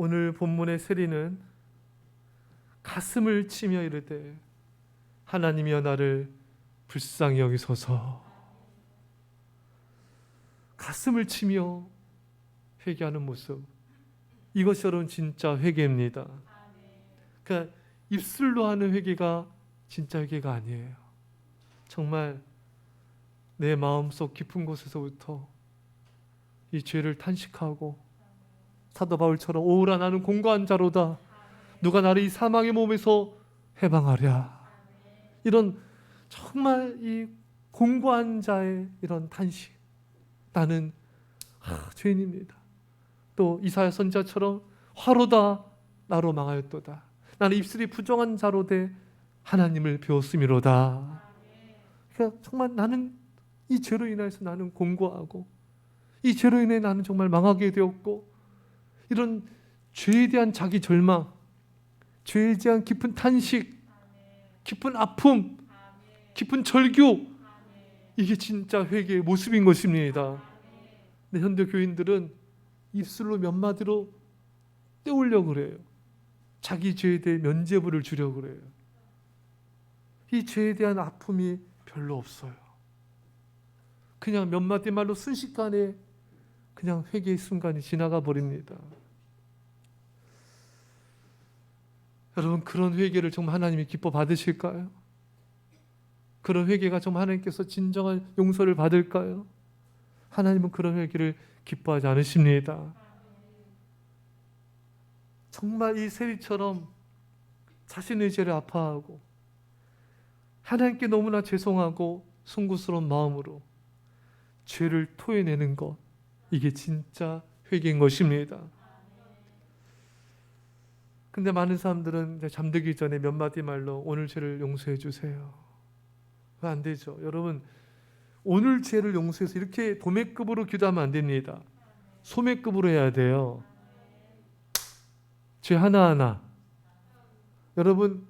오늘 본문의 세리는 가슴을 치며 이르되 하나님이여 나를 불쌍히 여기소서. 가슴을 치며 회개하는 모습, 이것이 여러분 진짜 회개입니다. 그러니까 입술로 하는 회개가 진짜 회개가 아니에요. 정말 내 마음속 깊은 곳에서부터 이 죄를 탄식하고, 사도 바울처럼 오라 나는 공고한 자로다, 누가 나를 이 사망의 몸에서 해방하랴, 이런 정말 이 공고한 자의 이런 탄식, 나는 죄인입니다. 또 이사야 선지자처럼 화로다 나로 망하였도다, 나는 입술이 부정한 자로 돼 하나님을 배웠음이로다. 그러니까 정말 나는 이 죄로 인해서 나는 공고하고, 이 죄로 인해 나는 정말 망하게 되었고, 이런 죄에 대한 자기 절망, 죄에 대한 깊은 탄식, 깊은 아픔, 깊은 절규, 이게 진짜 회개의 모습인 것입니다. 근데 현대 교인들은 입술로 몇 마디로 때우려고 그래요. 자기 죄에 대해 면죄부를 주려고 그래요. 이 죄에 대한 아픔이 별로 없어요. 그냥 몇 마디 말로 순식간에 그냥 회개의 순간이 지나가 버립니다. 여러분, 그런 회개를 정말 하나님이 기뻐 받으실까요? 그런 회개가 정말 하나님께서 진정한 용서를 받을까요? 하나님은 그런 회개를 기뻐하지 않으십니다. 정말 이 세리처럼 자신의 죄를 아파하고 하나님께 너무나 죄송하고 송구스러운 마음으로 죄를 토해내는 것, 이게 진짜 회개인 것입니다. 근데 많은 사람들은 잠들기 전에 몇 마디 말로 오늘 죄를 용서해 주세요. 왜 안 되죠? 여러분, 오늘 죄를 용서해서 이렇게 도매급으로 기도하면 안 됩니다. 소매급으로 해야 돼요. 죄 하나하나. 여러분,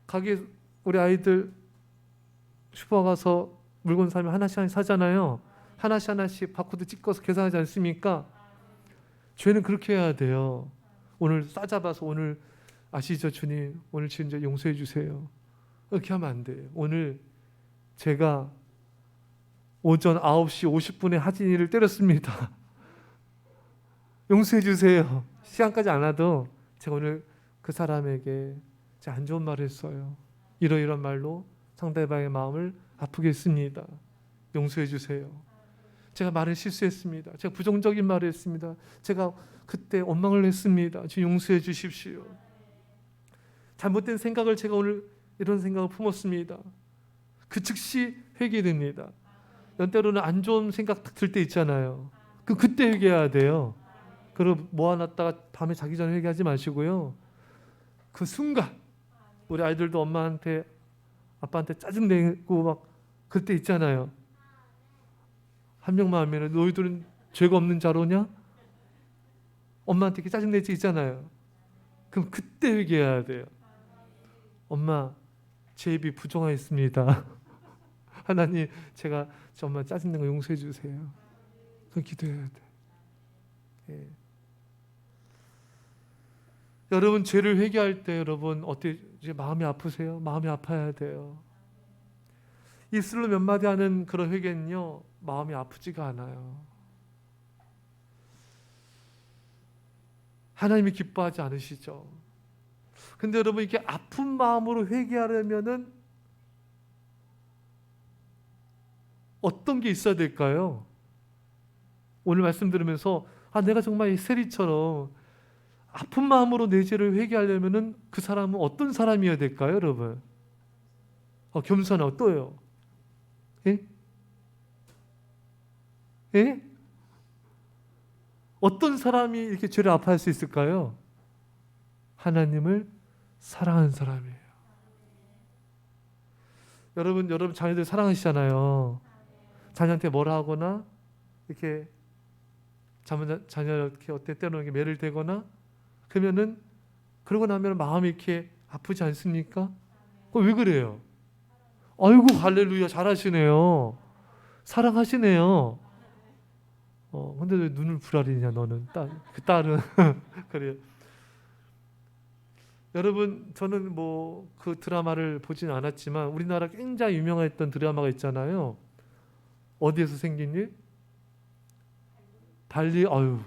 가게 우리 아이들 슈퍼 가서 물건 사면 하나씩 사잖아요. 하나씩 바코드 찍어서 계산하지 않습니까? 죄는 그렇게 해야 돼요. 오늘 싸잡아서 오늘 아시죠 주님, 오늘 진짜 용서해 주세요, 이렇게 하면 안 돼요. 오늘 제가 오전 9시 50분에 하진이를 때렸습니다. 용서해 주세요. 시간까지 안 와도 제가 오늘 그 사람에게 안 좋은 말을 했어요. 이러이러한 말로 상대방의 마음을 아프게 했습니다. 용서해 주세요. 제가 말을 실수했습니다. 제가 부정적인 말을 했습니다. 제가 그때 원망을 했습니다. 지금 용서해 주십시오. 잘못된 생각을 제가 오늘 이런 생각을 품었습니다. 그 즉시 회개됩니다. 때로는 안 좋은 생각 들 때 있잖아요. 그때 회개해야 돼요. 그리고 모아놨다가 밤에 자기 전에 회개하지 마시고요. 그 순간, 우리 아이들도 엄마한테 아빠한테 짜증내고 막 그때 있잖아요. 한 명만 하면 너희들은 죄가 없는 자로냐? 엄마한테 이렇게 짜증내지 있잖아요. 그럼 그때 회개해야 돼요. 엄마, 제 입이 부정하였습니다. 하나님, 제가 정말 짜증낸 거 용서해 주세요. 그럼 기도해야 돼. 예. 여러분, 죄를 회개할 때 여러분 어때? 이제 마음이 아프세요? 마음이 아파야 돼요. 입술로 몇 마디 하는 그런 회개는요, 마음이 아프지가 않아요. 하나님이 기뻐하지 않으시죠? 근데 여러분, 이렇게 아픈 마음으로 회개하려면은 어떤 게 있어야 될까요? 오늘 말씀 들으면서 내가 정말 이 세리처럼 아픈 마음으로 내 죄를 회개하려면은 그 사람은 어떤 사람이어야 될까요, 여러분? 겸손한 어떠해요? 예? 예? 어떤 사람이 이렇게 죄를 아파할 수 있을까요? 하나님을 사랑하는 사람이에요. 여러분 자녀들 사랑하시잖아요. 자녀한테 뭐라 하거나 이렇게 자녀 이렇게 어때 때로는 매를 대거나 그러면은, 그러고 나면 마음이 이렇게 아프지 않습니까? 왜 그래요? 아이고 할렐루야, 잘하시네요. 사랑하시네요. 근데 왜 눈을 부라리냐 너는? 그 딸은 그래요. 여러분, 저는 뭐 그 드라마를 보진 않았지만 우리나라 굉장히 유명했던 드라마가 있잖아요. 어디에서 생긴 일? 발리. 아유,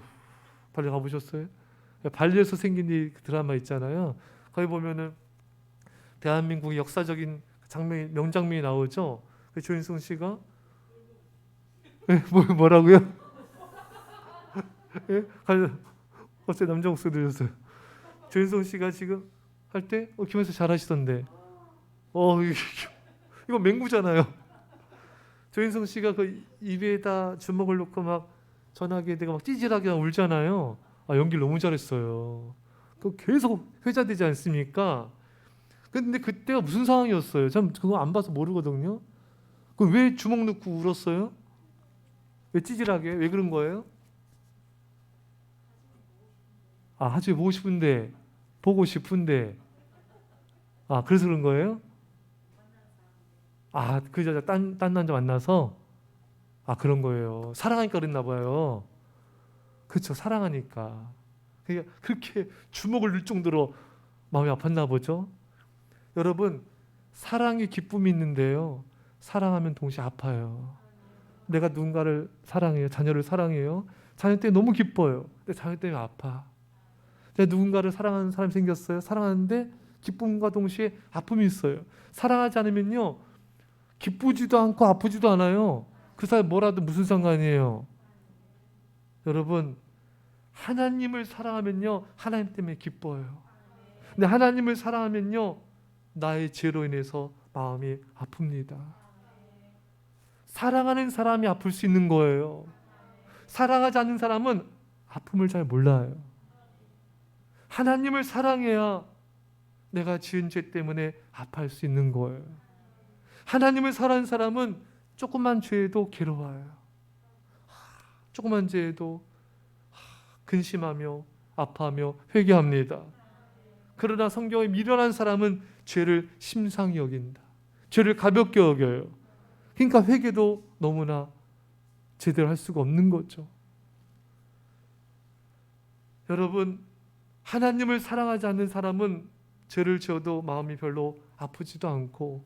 발리 가보셨어요? 발리에서 생긴 일 드라마 있잖아요. 거기 보면은 대한민국의 역사적인 장면, 명장면이 나오죠. 그 조인성 씨가 뭐라고요? 예? 어째 남자 목소리 들렸어요. 조인성 씨가 지금 할 때 김현수 잘하시던데. 이거 맹구잖아요. 조인성 씨가 그 입에다 주먹을 놓고 막 전화기에 대가 막 찌질하게 울잖아요. 연기를 너무 잘했어요. 그 계속 회자되지 않습니까? 근데 그때가 무슨 상황이었어요? 전 그거 안 봐서 모르거든요. 그 왜 주먹 넣고 울었어요? 왜 찌질하게? 왜 그런 거예요? 하지 보고 싶은데, 보고 싶은데. 그래서 그런 거예요? 그 여자 딴 남자 만나서? 그런 거예요. 사랑하니까 그랬나 봐요. 그렇죠. 사랑하니까. 그러니까 그렇게 주먹을 넣을 정도로 마음이 아팠나 보죠. 여러분, 사랑에 기쁨이 있는데요. 사랑하면 동시에 아파요. 내가 누군가를 사랑해요. 자녀를 사랑해요. 자녀 때문에 너무 기뻐요. 근데 자녀 때문에 아파. 내가 누군가를 사랑하는 사람이 생겼어요. 사랑하는데 기쁨과 동시에 아픔이 있어요. 사랑하지 않으면요, 기쁘지도 않고 아프지도 않아요. 그 사람 뭐라도 무슨 상관이에요. 여러분, 하나님을 사랑하면요, 하나님 때문에 기뻐요. 근데 하나님을 사랑하면요, 나의 죄로 인해서 마음이 아픕니다. 사랑하는 사람이 아플 수 있는 거예요. 사랑하지 않는 사람은 아픔을 잘 몰라요. 하나님을 사랑해야 내가 지은 죄 때문에 아파할 수 있는 거예요. 하나님을 사랑하는 사람은 조그만 죄에도 괴로워요. 조그만 죄에도 근심하며 아파하며 회개합니다. 그러나 성경에 미련한 사람은 죄를 심상히 여긴다. 죄를 가볍게 여겨요. 그러니까 회개도 너무나 제대로 할 수가 없는 거죠. 여러분, 하나님을 사랑하지 않는 사람은 죄를 지어도 마음이 별로 아프지도 않고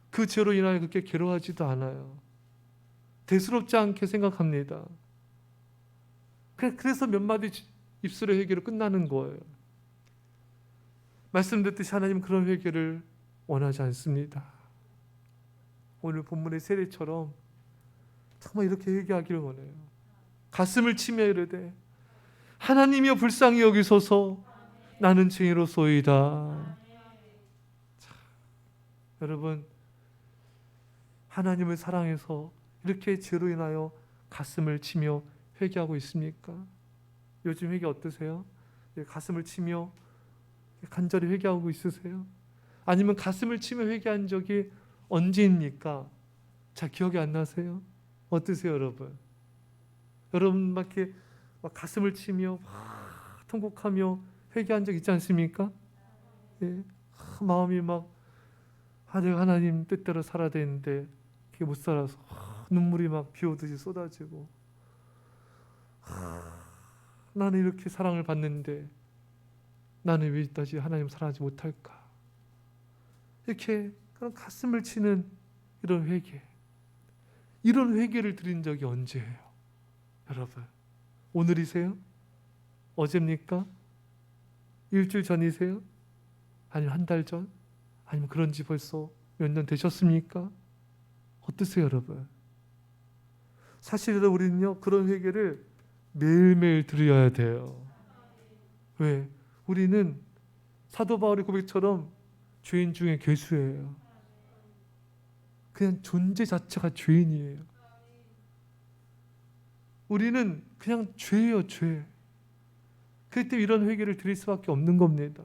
그 죄로 인하여 그렇게 괴로워하지도 않아요. 대수롭지 않게 생각합니다. 그래서 몇 마디 입술의 회개로 끝나는 거예요. 말씀드렸듯이 하나님은 그런 회개를 원하지 않습니다. 오늘 본문의 세례처럼 정말 이렇게 회개하기를 원해요. 가슴을 치며 이르되 하나님이여 불쌍히 여기소서 나는 죄인으로소이다. 여러분, 하나님을 사랑해서 이렇게 죄로 인하여 가슴을 치며 회개하고 있습니까? 요즘 회개 어떠세요? 가슴을 치며 간절히 회개하고 있으세요? 아니면 가슴을 치며 회개한 적이 언제입니까? 잘 기억이 안 나세요? 어떠세요, 여러분? 여러분 막 이렇게 가슴을 치며 통곡하며 회개한 적 있지 않습니까? 예. 마음이 막 내가 하나님 뜻대로 살아야 되는데 그게 못 살아서 눈물이 막 비 오듯이 쏟아지고 나는 이렇게 사랑을 받는데 나는 왜 다시 하나님 사랑하지 못할까? 이렇게 그런 가슴을 치는 이런 회개, 이런 회개를 드린 적이 언제예요? 여러분, 오늘이세요? 어제입니까? 일주일 전이세요? 아니면 한 달 전? 아니면 그런 지 벌써 몇 년 되셨습니까? 어떠세요, 여러분? 사실 우리는요, 그런 회개를 매일매일 드려야 돼요. 왜? 우리는 사도 바울의 고백처럼 죄인 중에 괴수예요. 그냥 존재 자체가 죄인이에요. 우리는 그냥 죄예요, 죄. 그렇기 때문에 이런 회개를 드릴 수밖에 없는 겁니다.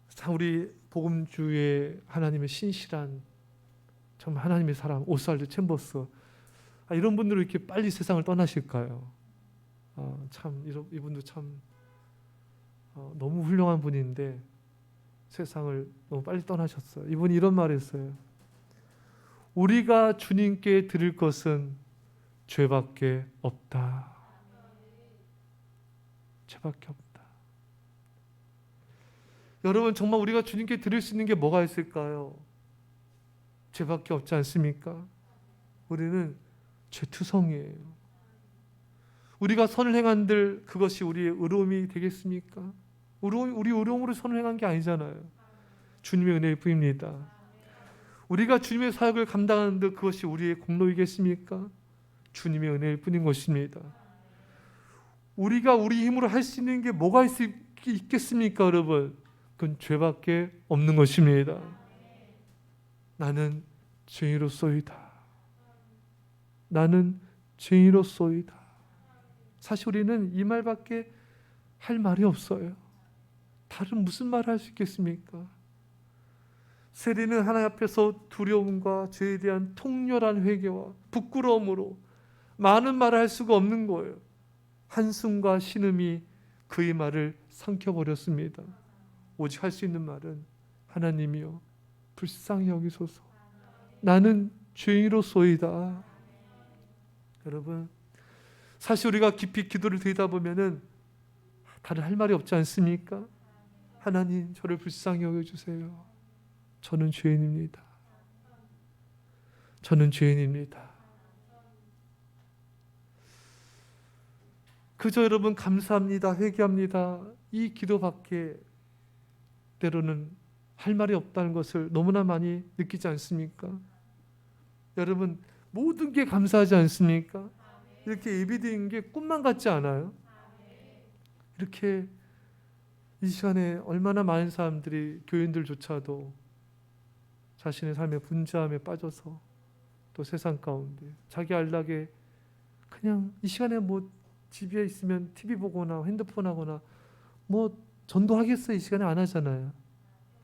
자, 우리 복음주의 하나님의 신실한 정말 하나님의 사람 오스왈드 챔버스, 이런 분들은 이렇게 빨리 세상을 떠나실까요? 참 이분도 참 너무 훌륭한 분인데 세상을 너무 빨리 떠나셨어요. 이분이 이런 말을 했어요. 우리가 주님께 드릴 것은 죄밖에 없다. 죄밖에 없다. 여러분 정말 우리가 주님께 드릴 수 있는 게 뭐가 있을까요? 죄밖에 없지 않습니까? 우리는 죄투성이에요. 우리가 선을 행한들 그것이 우리의 의로움이 되겠습니까? 우리 의로움으로 선을 행한 게 아니잖아요. 주님의 은혜일 뿐입니다. 우리가 주님의 사역을 감당하는데 그것이 우리의 공로이겠습니까? 주님의 은혜일 뿐인 것입니다. 우리가 우리 힘으로 할 수 있는 게 뭐가 있겠습니까, 여러분? 그건 죄밖에 없는 것입니다. 나는 죄인으로소이다. 나는 죄인으로소이다. 사실 우리는 이 말밖에 할 말이 없어요. 다른 무슨 말을 할 수 있겠습니까? 세리는 하나님 앞에서 두려움과 죄에 대한 통렬한 회개와 부끄러움으로 많은 말을 할 수가 없는 거예요. 한숨과 신음이 그의 말을 삼켜버렸습니다. 오직 할 수 있는 말은 하나님이여 불쌍히 여기소서. 나는 죄인으로소이다. 여러분, 사실 우리가 깊이 기도를 드리다 보면은 다른 할 말이 없지 않습니까? 하나님, 저를 불쌍히 여겨주세요. 저는 죄인입니다. 저는 죄인입니다. 그저 여러분 감사합니다, 회개합니다, 이 기도밖에 때로는 할 말이 없다는 것을 너무나 많이 느끼지 않습니까? 여러분 모든 게 감사하지 않습니까? 이렇게 예배드리는 게 꿈만 같지 않아요? 이렇게 이 시간에 얼마나 많은 사람들이, 교인들조차도 자신의 삶의 분주함에 빠져서 또 세상 가운데 자기 안락에 그냥 이 시간에 뭐 집에 있으면 TV 보거나 핸드폰 하거나 뭐 전도하겠어요? 이 시간에 안 하잖아요.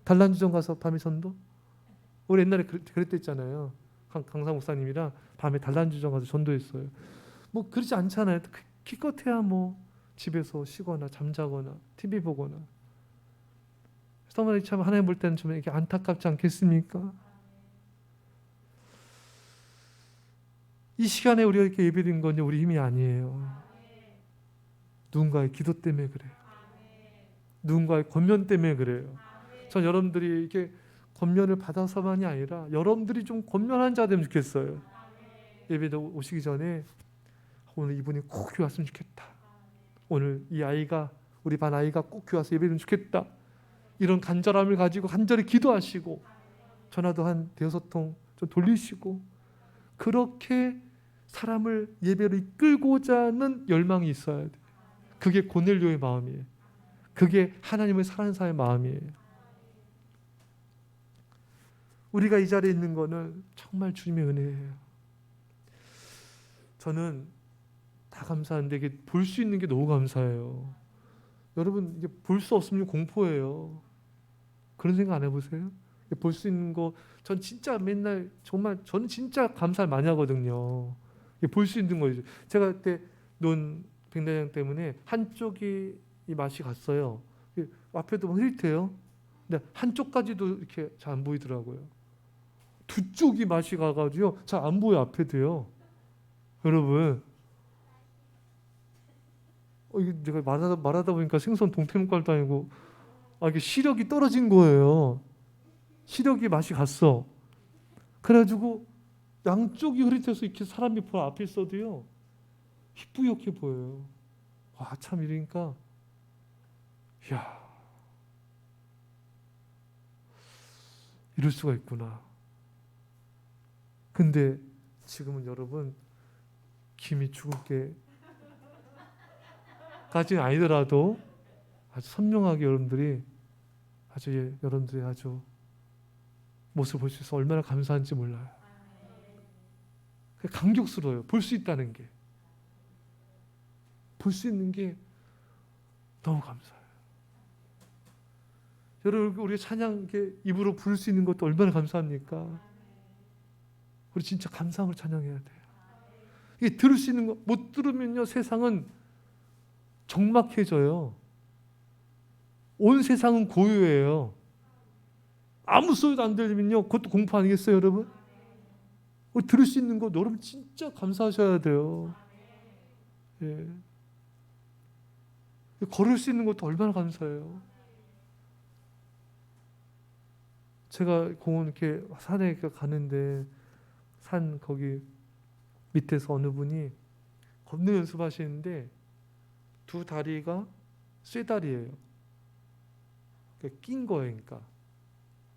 단란주점 가서 밤에 전도? 우리 옛날에 그랬댔잖아요. 강사 목사님이랑 밤에 단란주점 가서 전도했어요. 뭐 그러지 않잖아요. 기껏해야 뭐 집에서 쉬거나 잠자거나 TV 보거나. 참 하나님 볼 때는 좀 이렇게 안타깝지 않겠습니까? 이 시간에 우리가 이렇게 예배드린 건 우리 힘이 아니에요. 누군가의 기도 때문에 그래요. 누군가의 권면 때문에 그래요. 전 여러분들이 이렇게 권면을 받아서만이 아니라 여러분들이 좀 권면한 자 되면 좋겠어요. 예배 오시기 전에 오늘 이분이 꼭 교회 왔으면 좋겠다. 오늘 이 아이가, 우리 반 아이가 꼭 교회 와서 예배드리면 좋겠다. 이런 간절함을 가지고 간절히 기도하시고 전화도 한 5통 좀 돌리시고 그렇게 사람을 예배로 이끌고자 하는 열망이 있어야 돼요. 그게 고넬료의 마음이에요. 그게 하나님을 사랑하는 사람의 마음이에요. 우리가 이 자리에 있는 거는 정말 주님의 은혜예요. 저는 다 감사한데 이게 볼 수 있는 게 너무 감사해요. 여러분 이게 볼 수 없으면 공포예요. 그런 생각 안 해보세요? 볼 수 있는 거, 전 진짜 맨날 정말 저는 진짜 감사를 많이 하거든요. 볼 수 있는 거죠. 제가 그때 논 백내장 때문에 한쪽이 이 맛이 갔어요. 앞에도 흐릿해요. 근데 한쪽까지도 이렇게 잘 안 보이더라고요. 두 쪽이 맛이 가가지고 잘 안 보여 앞에도요. 여러분, 이게 제가 말하다 보니까 생선 동태문과도 아니고 이게 시력이 떨어진 거예요. 시력이 맛이 갔어. 그래가지고 양쪽이 흐릿해서 이렇게 사람이 보 앞에 있어도요 희뿌옇게 보여요. 와, 참 이러니까 이야, 이럴 수가 있구나. 근데 지금은 여러분 김이 죽을 게까지는 아니더라도 아주 선명하게 여러분들이 아주 모습을 볼 수 있어서 얼마나 감사한지 몰라요. 감격스러워요. 볼 수 있다는 게. 볼 수 있는 게 너무 감사해요. 여러분 우리가 찬양 입으로 부를 수 있는 것도 얼마나 감사합니까? 우리 진짜 감사함을 찬양해야 돼요. 이게 들을 수 있는 거 못 들으면요 세상은 적막해져요. 온 세상은 고요해요. 아무 소리도 안 들리면요 그것도 공포 아니겠어요, 여러분? 우리 들을 수 있는 거 여러분 진짜 감사하셔야 돼요. 예. 걸을 수 있는 것도 얼마나 감사해요. 제가 공원 이렇게 산에 가는데 산 거기 밑에서 어느 분이 걷는 연습하시는데 두 다리가 쇠다리예요. 그러니까 낀 거예요.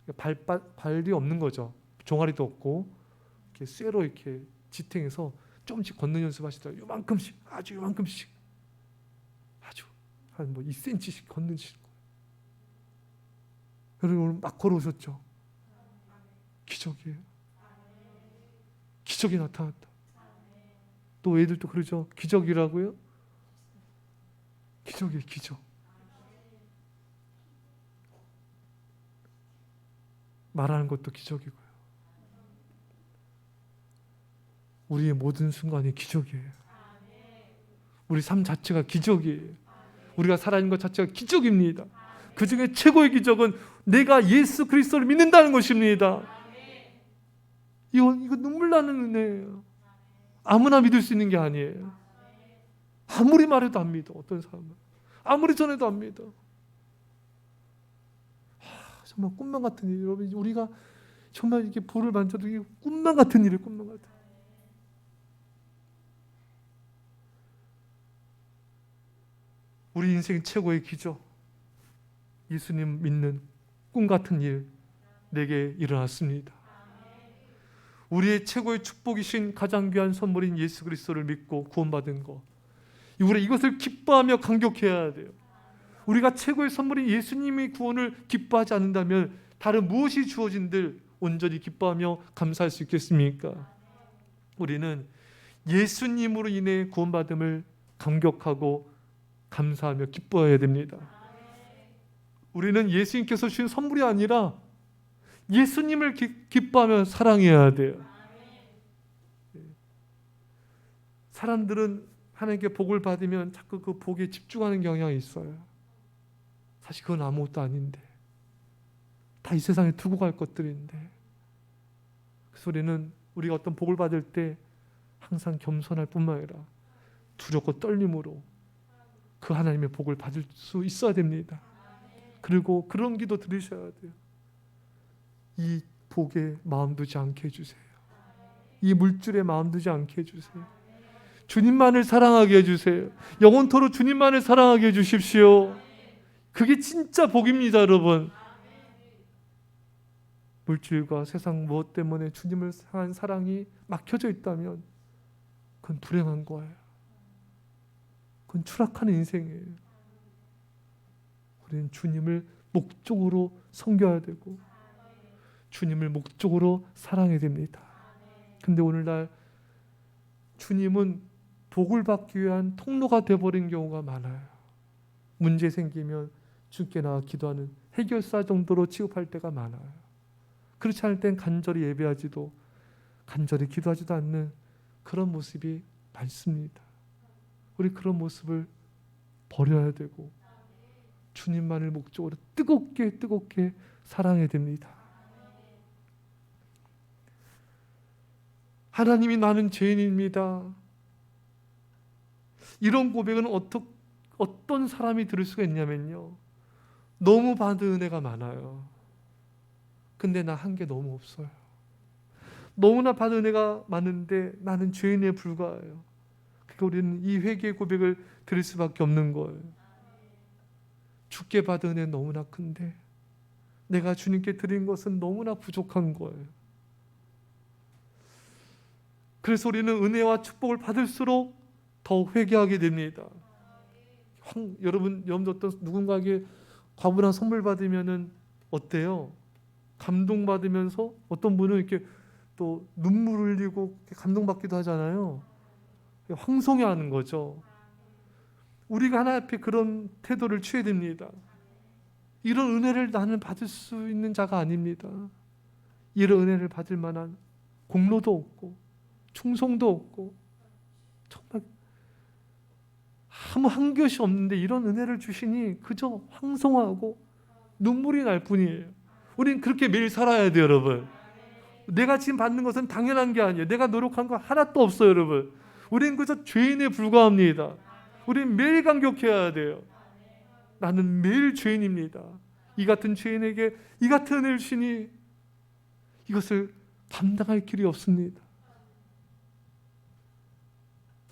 그러니까 발이 없는 거죠. 종아리도 없고 이렇게 쇠로 이렇게 지탱해서 조금씩 걷는 연습하시더라고요. 요만큼씩, 아주 요만큼씩, 아주 한 뭐 2cm씩 걷는 식. 여러분 오늘 막 걸어오셨죠? 기적이에요. 기적이 나타났다. 또 애들도 그러죠. 기적이라고요? 기적이에요, 기적. 말하는 것도 기적이고요. 우리의 모든 순간이 기적이에요. 우리 삶 자체가 기적이에요. 우리가 살아있는 것 자체가 기적입니다. 그 중에 최고의 기적은 내가 예수 그리스도를 믿는다는 것입니다. 이거 눈물 나는 은혜예요. 아무나 믿을 수 있는 게 아니에요. 아무리 말해도 안 믿어. 어떤 사람은 아무리 전해도 안 믿어. 정말 꿈만 같은 일. 여러분 우리가 정말 이렇게 볼을 만져도 이게 꿈만 같은 일이에요. 꿈만 같은. 우리 인생 최고의 기적, 예수님 믿는 꿈 같은 일 내게 일어났습니다. 우리의 최고의 축복이신 가장 귀한 선물인 예수 그리스도를 믿고 구원받은 것, 우리 이것을 기뻐하며 감격해야 돼요. 우리가 최고의 선물인 예수님의 구원을 기뻐하지 않는다면 다른 무엇이 주어진들 온전히 기뻐하며 감사할 수 있겠습니까? 우리는 예수님으로 인해 구원받음을 감격하고 감사하며 기뻐해야 됩니다. 우리는 예수님께서 주신 선물이 아니라 예수님을 기뻐하며 사랑해야 돼요. 사람들은 하나님께 복을 받으면 자꾸 그 복에 집중하는 경향이 있어요. 사실 그건 아무것도 아닌데, 다 이 세상에 두고 갈 것들인데, 그래서 우리가 어떤 복을 받을 때 항상 겸손할 뿐만 아니라 두렵고 떨림으로 그 하나님의 복을 받을 수 있어야 됩니다. 그리고 그런 기도 들으셔야 돼요. 이 복에 마음 두지 않게 해주세요. 이 물줄에 마음 두지 않게 해주세요. 주님만을 사랑하게 해주세요. 영원토록 주님만을 사랑하게 해주십시오. 그게 진짜 복입니다, 여러분. 물질과 세상 무엇 때문에 주님을 향한 사랑이 막혀져 있다면 그건 불행한 거예요. 그건 추락하는 인생이에요. 우리는 주님을 목적으로 섬겨야 되고 주님을 목적으로 사랑해야 됩니다. 근데 오늘날 주님은 복을 받기 위한 통로가 되어버린 경우가 많아요. 문제 생기면 주께 나와 기도하는 해결사 정도로 취급할 때가 많아요. 그렇지 않을 땐 간절히 예배하지도 간절히 기도하지도 않는 그런 모습이 많습니다. 우리 그런 모습을 버려야 되고 주님만을 목적으로 뜨겁게 사랑해야 됩니다. 하나님이 나는 죄인입니다. 이런 고백은 어떤 사람이 들을 수가 있냐면요, 너무 받은 은혜가 많아요. 근데 나 한 게 너무 없어요. 너무나 받은 은혜가 많은데 나는 죄인에 불과해요. 그러니까 우리는 이 회개의 고백을 들을 수밖에 없는 거예요. 주께 받은 은혜는 너무나 큰데 내가 주님께 드린 것은 너무나 부족한 거예요. 그래서 우리는 은혜와 축복을 받을수록 더욱 회개하게 됩니다. 여러분 어떤 누군가에게 과분한 선물 받으면은 어때요? 감동받으면서 어떤 분은 이렇게 또 눈물 흘리고 감동받기도 하잖아요. 황송해하는 거죠. 우리가 하나님 앞에 그런 태도를 취해야 됩니다. 이런 은혜를 나는 받을 수 있는 자가 아닙니다. 이런 은혜를 받을 만한 공로도 없고 충성도 없고 정말 아무 한 것이 없는데 이런 은혜를 주시니 그저 황송하고 눈물이 날 뿐이에요. 우린 그렇게 매일 살아야 돼요, 여러분. 내가 지금 받는 것은 당연한 게 아니에요. 내가 노력한 거 하나도 없어요, 여러분. 우린 그저 죄인에 불과합니다. 우린 매일 감격해야 돼요. 나는 매일 죄인입니다. 이 같은 죄인에게 이 같은 은혜를 주시니 이것을 감당할 길이 없습니다.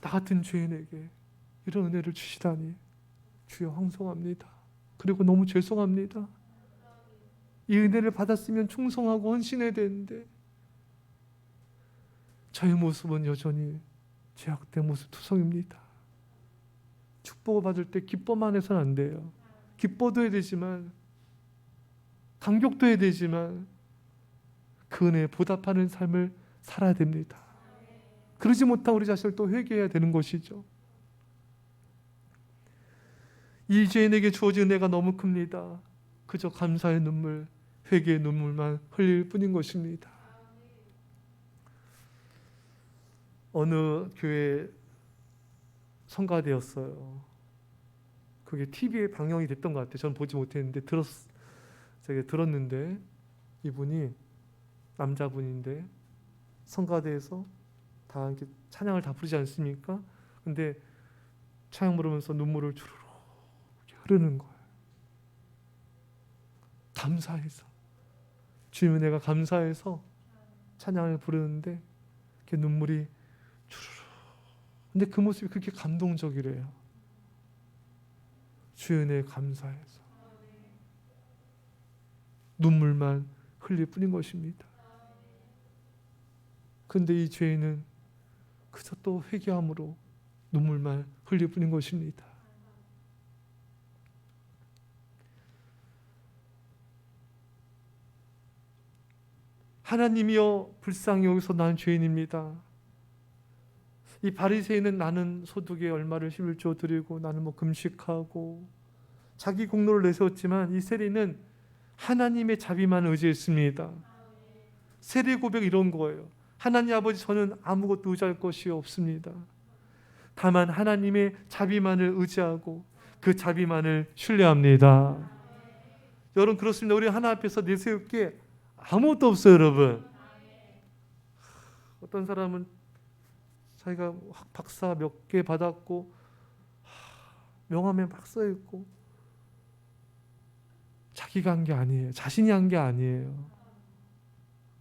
나 같은 죄인에게 이런 은혜를 주시다니 주여 황송합니다. 그리고 너무 죄송합니다. 이 은혜를 받았으면 충성하고 헌신해야 되는데 저의 모습은 여전히 죄악된 모습 투성입니다. 축복을 받을 때 기뻐만 해서는 안 돼요. 기뻐도 해야 되지만 감격도 해야 되지만 그 은혜에 보답하는 삶을 살아야 됩니다. 그러지 못한 우리 자신을 또 회개해야 되는 것이죠. 이 죄인에게 주어진 은혜가 너무 큽니다. 그저 감사의 눈물, 회개의 눈물만 흘릴 뿐인 것입니다. 어느 교회 성가대였어요. 그게 TV에 방영이 됐던 것 같아요. 저는 보지 못했는데 제가 들었는데 이분이 남자분인데 성가대에서 다 이렇게 찬양을 다 부르지 않습니까? 근데 찬양 부르면서 눈물을 주르륵 흐르는 거예요. 감사해서 주님 은혜가 감사해서 찬양을 부르는데 이렇게 눈물이 주르륵. 근데 그 모습이 그렇게 감동적이래요. 주의 은혜에 감사해서 눈물만 흘릴 뿐인 것입니다. 그런데 이 죄인은 그저 또 회개함으로 눈물만 흘릴 뿐인 것입니다. 하나님이여 불쌍히 여기서 난 죄인입니다. 이 바리새인은 나는 소득에 얼마를 11조 드리고 나는 금식하고 자기 공로를 내세웠지만 이 세리는 하나님의 자비만 의지했습니다. 세리 고백 이런 거예요. 하나님 아버지 저는 아무것도 의지할 것이 없습니다. 다만 하나님의 자비만을 의지하고 그 자비만을 신뢰합니다. 여러분 그렇습니다. 우리 하나 앞에서 내세울 게 아무것도 없어요, 여러분. 어떤 사람은 자기가 박사 몇 개 받았고 명함에 막 써있고 자기가 한 게 아니에요. 자신이 한 게 아니에요.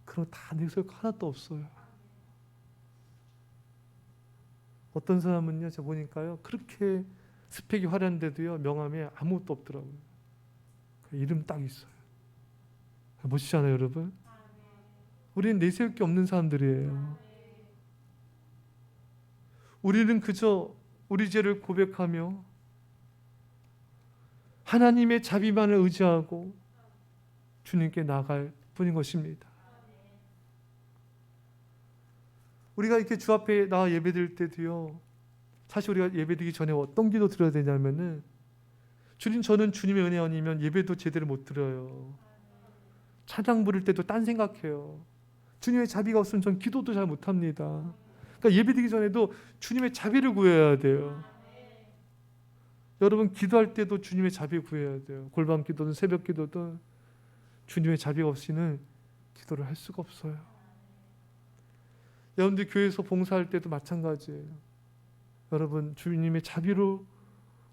그럼 다 내세울 거 하나도 없어요. 어떤 사람은요, 제가 보니까요, 그렇게 스펙이 화려한데도요, 명함에 아무것도 없더라고요. 이름 딱 있어요. 멋지잖아요, 여러분? 우리는 내세울 게 없는 사람들이에요. 우리는 그저 우리 죄를 고백하며 하나님의 자비만을 의지하고 주님께 나아갈 뿐인 것입니다. 우리가 이렇게 주 앞에 나와 예배드릴 때도요, 사실 우리가 예배드리기 전에 어떤 기도 드려야 되냐면은, 주님 저는 주님의 은혜 아니면 예배도 제대로 못 드려요. 찬양 부를 때도 딴 생각해요. 주님의 자비가 없으면 전 기도도 잘 못합니다. 그러니까 예배드리기 전에도 주님의 자비를 구해야 돼요. 여러분 기도할 때도 주님의 자비 구해야 돼요. 골방 기도든 새벽 기도든 주님의 자비가 없이는 기도를 할 수가 없어요. 여러분들 교회에서 봉사할 때도 마찬가지예요. 여러분 주님의 자비로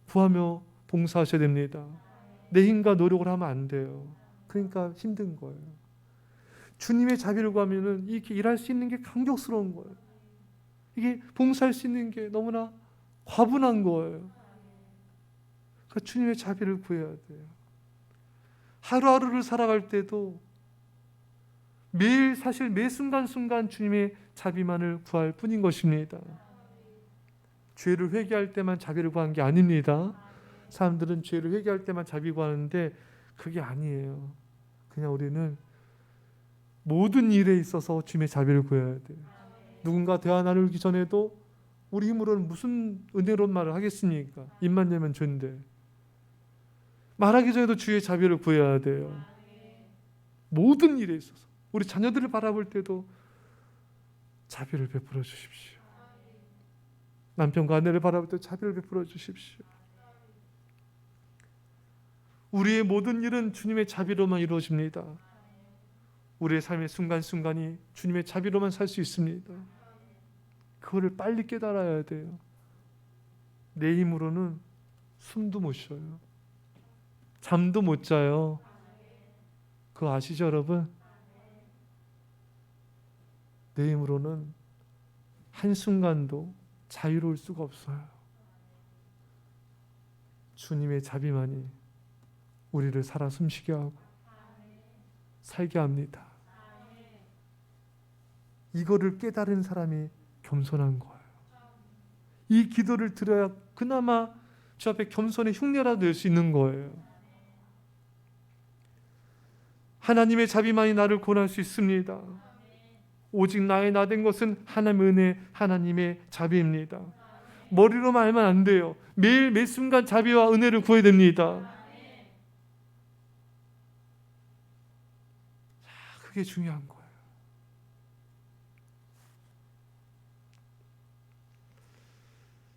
구하며 봉사하셔야 됩니다. 내 힘과 노력을 하면 안 돼요. 그러니까 힘든 거예요. 주님의 자비를 구하면은 이렇게 일할 수 있는 게 감격스러운 거예요. 이게 봉사할 수 있는 게 너무나 과분한 거예요. 그러니까 주님의 자비를 구해야 돼요. 하루하루를 살아갈 때도 매일 사실 매 순간순간 주님의 자비만을 구할 뿐인 것입니다. 죄를 회개할 때만 자비를 구한 게 아닙니다. 사람들은 죄를 회개할 때만 자비 구하는데 그게 아니에요. 그냥 우리는 모든 일에 있어서 주님의 자비를 구해야 돼요. 누군가 대화 나누기 전에도 우리 힘으로는 무슨 은혜로운 말을 하겠습니까? 입만 열면 죄인데. 말하기 전에도 주의 자비를 구해야 돼요. 모든 일에 있어서. 우리 자녀들을 바라볼 때도 자비를 베풀어 주십시오. 남편과 아내를 바라볼 때 자비를 베풀어 주십시오. 우리의 모든 일은 주님의 자비로만 이루어집니다. 우리의 삶의 순간순간이 주님의 자비로만 살 수 있습니다. 그거를 빨리 깨달아야 돼요. 내 힘으로는 숨도 못 쉬어요. 잠도 못 자요. 그거 아시죠, 여러분? 내 힘으로는 한순간도 자유로울 수가 없어요. 주님의 자비만이 우리를 살아 숨쉬게 하고 살게 합니다. 이거를 깨달은 사람이 겸손한 거예요. 이 기도를 드려야 그나마 주 앞에 겸손의 흉내라도 낼 수 있는 거예요. 하나님의 자비만이 나를 구원할 수 있습니다. 오직 나의 나된 것은 하나님의 은혜, 하나님의 자비입니다. 머리로만 알면 안 돼요. 매일 매 순간 자비와 은혜를 구해야 됩니다. 그게 중요한 거예요.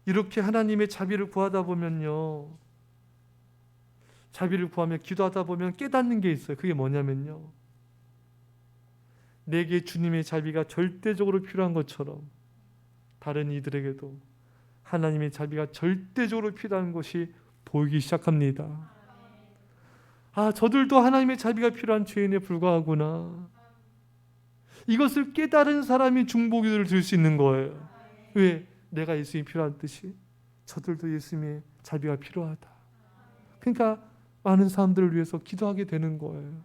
이렇게 하나님의 자비를 구하다 보면요, 자비를 구하며 기도하다 보면 깨닫는 게 있어요. 그게 뭐냐면요, 내게 주님의 자비가 절대적으로 필요한 것처럼 다른 이들에게도 하나님의 자비가 절대적으로 필요한 것이 보이기 시작합니다. 아, 저들도 하나님의 자비가 필요한 죄인에 불과하구나. 이것을 깨달은 사람이 중보기도를 드릴 수 있는 거예요. 왜? 내가 예수님이 필요한 듯이 저들도 예수님의 자비가 필요하다. 그러니까 많은 사람들을 위해서 기도하게 되는 거예요.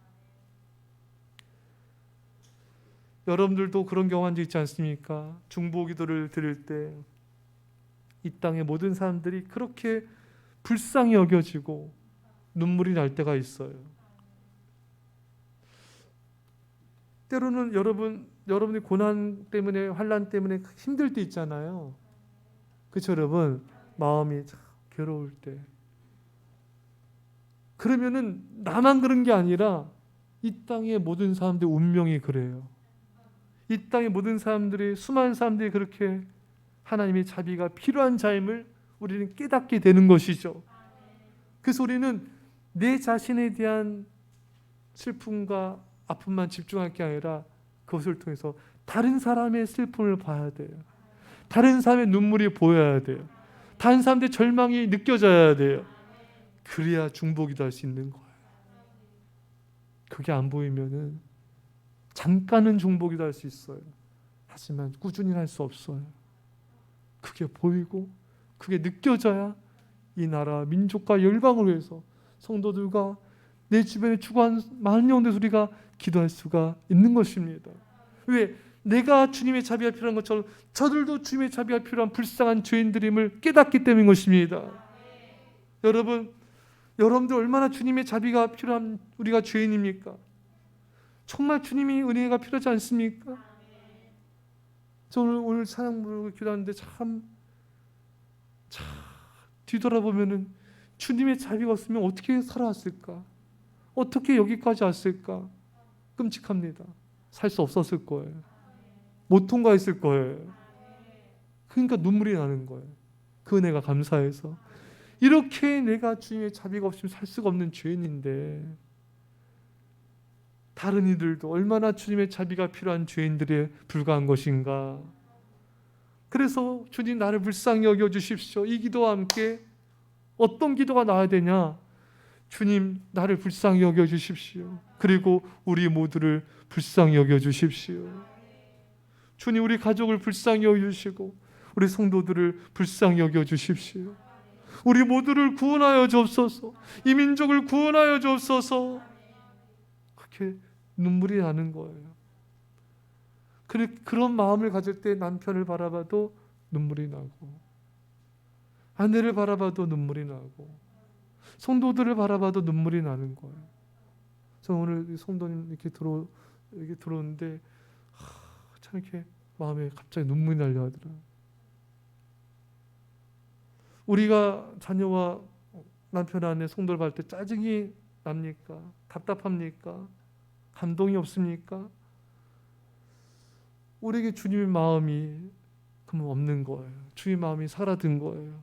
여러분들도 그런 경험한 적 있지 않습니까? 중보기도를 드릴 때 이 땅의 모든 사람들이 그렇게 불쌍히 여겨지고 눈물이 날 때가 있어요. 때로는 여러분이 고난 때문에, 환난 때문에 힘들 때 있잖아요. 그렇죠, 여러분? 마음이 참 괴로울 때. 그러면은 나만 그런 게 아니라 이 땅의 모든 사람들의 운명이 그래요. 이 땅의 모든 사람들이, 수많은 사람들이 그렇게 하나님의 자비가 필요한 자임을 우리는 깨닫게 되는 것이죠. 그래서 우리는 내 자신에 대한 슬픔과 아픔만 집중할 게 아니라 그것을 통해서 다른 사람의 슬픔을 봐야 돼요. 다른 사람의 눈물이 보여야 돼요. 다른 사람들의 절망이 느껴져야 돼요. 그래야 중보기도 할 수 있는 거예요. 그게 안 보이면은 잠깐은 중보기도 할 수 있어요. 하지만 꾸준히 할 수 없어요. 그게 보이고 그게 느껴져야 이 나라 민족과 열방을 위해서 성도들과 내 주변에 죽어간 많은 영혼들 우리가 기도할 수가 있는 것입니다. 왜? 내가 주님의 자비가 필요한 것처럼 저들도 주님의 자비가 필요한 불쌍한 죄인들임을 깨닫기 때문인 것입니다. 여러분들 얼마나 주님의 자비가 필요한 우리가 죄인입니까? 정말 주님이 은혜가 필요하지 않습니까? 저는 오늘 찬양 부르고 기도하는데 참 뒤돌아보면은 주님의 자비가 없으면 어떻게 살아왔을까? 어떻게 여기까지 왔을까? 끔찍합니다. 살 수 없었을 거예요. 못 통과했을 거예요. 그러니까 눈물이 나는 거예요. 그 은혜가 감사해서. 이렇게 내가 주님의 자비가 없으면 살 수가 없는 죄인인데 다른 이들도 얼마나 주님의 자비가 필요한 죄인들에 불과한 것인가. 그래서 주님 나를 불쌍히 여겨주십시오. 이 기도와 함께 어떤 기도가 나와야 되냐? 주님 나를 불쌍히 여겨주십시오. 그리고 우리 모두를 불쌍히 여겨주십시오. 주님 우리 가족을 불쌍히 여겨주시고 우리 성도들을 불쌍히 여겨주십시오. 우리 모두를 구원하여 주옵소서. 이 민족을 구원하여 주옵소서. 그렇게 눈물이 나는 거예요. 그런 마음을 가질 때 남편을 바라봐도 눈물이 나고 아내를 바라봐도 눈물이 나고 성도들을 바라봐도 눈물이 나는 거예요. 저 오늘 성도님 이렇게 들어오는데 참 이렇게 마음에 갑자기 눈물이 나려 하더라고요. 우리가 자녀와 남편 안에 성도를 볼 때 짜증이 납니까? 답답합니까? 감동이 없습니까? 우리에게 주님의 마음이 그러면 없는 거예요. 주님의 마음이 사라진 거예요.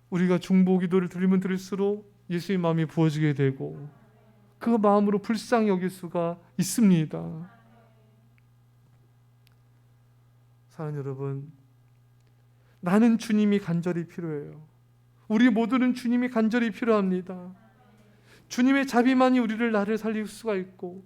우리가 중보기도를 드리면 드릴수록 예수의 마음이 부어지게 되고 그 마음으로 불쌍히 여길 수가 있습니다. 사랑하는 여러분, 나는 주님이 간절히 필요해요. 우리 모두는 주님이 간절히 필요합니다. 주님의 자비만이 나를 살릴 수가 있고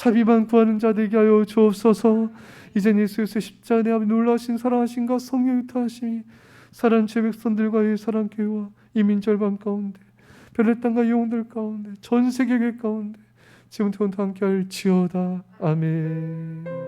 자비만 구하는 자 되게 하여 주옵소서. 이젠 예수의 십자가의 아버지 놀라신 사랑하심과 성령의 타하심이 사랑 제 백성들과의 사랑교회와 이민절반 가운데 별의 땅과 영혼들 가운데 전 세계교회 가운데 지금부터 함께 할지어다. 아멘.